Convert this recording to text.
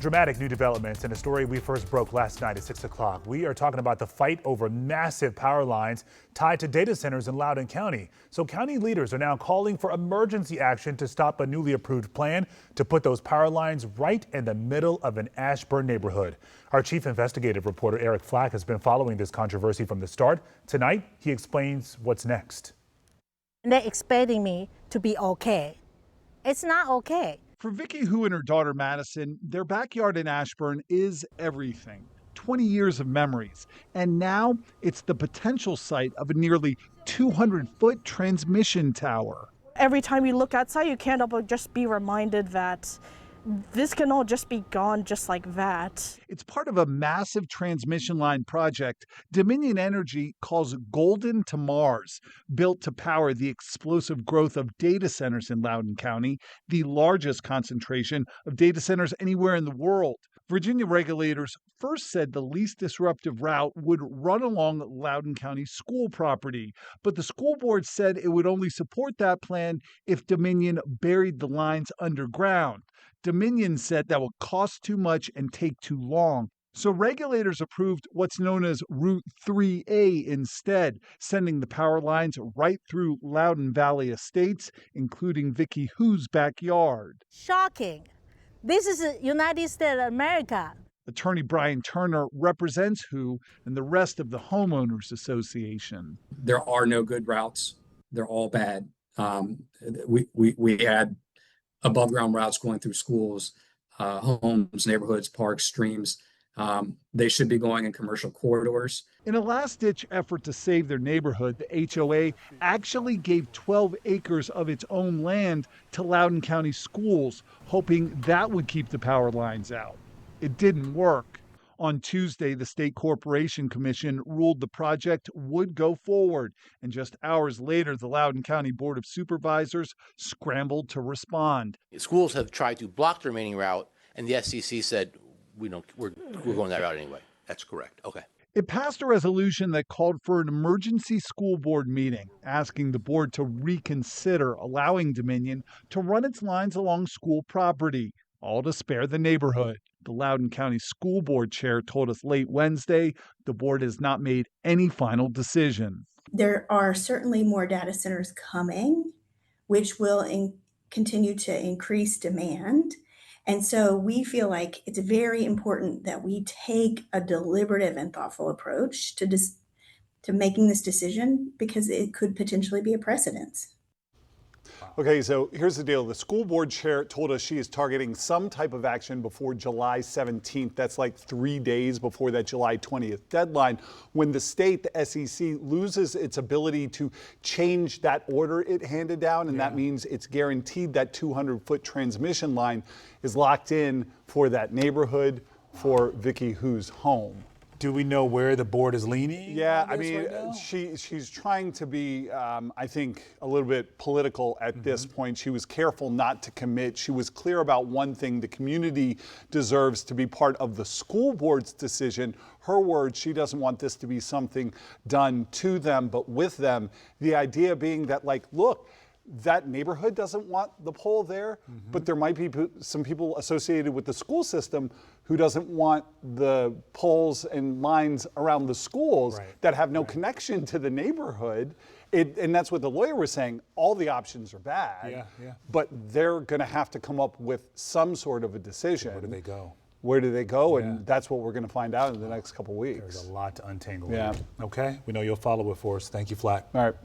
Dramatic new developments in a story we first broke last night at 6 o'clock. We are talking about the fight over massive power lines tied to data centers in Loudoun County. So county leaders are now calling for emergency action to stop a newly approved plan to put those power lines right in the middle of an Ashburn neighborhood. Our chief investigative reporter Eric Flack has been following this controversy from the start. Tonight, he explains what's next. They're expecting me to be okay. It's not okay. For Vicki Hu and her daughter Madison, their backyard in Ashburn is everything. 20 years of memories. And now it's the potential site of a nearly 200-foot transmission tower. Every time you look outside, you can't help but just be reminded that this can all just be gone just like that. It's part of a massive transmission line project Dominion Energy calls Golden to Mars, built to power the explosive growth of data centers in Loudoun County, the largest concentration of data centers anywhere in the world. Virginia regulators first said the least disruptive route would run along Loudoun County school property, but the school board said it would only support that plan if Dominion buried the lines underground. Dominion said that would cost too much and take too long. So regulators approved what's known as Route 3A instead, sending the power lines right through Loudoun Valley Estates, including Vicki Hu's backyard. Shocking. This is the United States of America. Attorney Brian Turner represents Hu and the rest of the Homeowners Association. There are no good routes. They're all bad. We had above ground routes going through schools, homes, neighborhoods, parks, streams. They should be going in commercial corridors. In a last-ditch effort to save their neighborhood, the HOA actually gave 12 acres of its own land to Loudoun County schools, hoping that would keep the power lines out. It didn't work. On Tuesday, the State Corporation Commission ruled the project would go forward, and just hours later, the Loudoun County Board of Supervisors scrambled to respond. Schools have tried to block the remaining route, and the SCC said, we're going that route anyway. That's correct. Okay. It passed a resolution that called for an emergency school board meeting, asking the board to reconsider allowing Dominion to run its lines along school property, all to spare the neighborhood. The Loudoun County School Board chair told us late Wednesday the board has not made any final decision. There are certainly more data centers coming, which will continue to increase demand. And so we feel like it's very important that we take a deliberative and thoughtful approach to making this decision, because it could potentially be a precedent. Okay, so here's the deal. The school board chair told us she is targeting some type of action before July 17th. That's like 3 days before that July 20th deadline, when the state, the SEC, loses its ability to change that order it handed down. And that means it's guaranteed that 200-foot transmission line is locked in for that neighborhood, for Vicki Hu's home. Do we know where the board is leaning? Yeah, I mean, she's trying to be, I think, a little bit political at this point. She was careful not to commit. She was clear about one thing: the community deserves to be part of the school board's decision. Her words, she doesn't want this to be something done to them, but with them. The idea being that, like, look, that neighborhood doesn't want the pole there, but there might be some people associated with the school system who doesn't want the poles and lines around the schools that have no connection to the neighborhood. And that's what the lawyer was saying. All the options are bad, but they're going to have to come up with some sort of a decision. Where do they go? Where do they go? And that's what we're going to find out in the next couple weeks. There's a lot to untangle. Yeah. Okay, we know you'll follow it for us. Thank you, Flack. All right.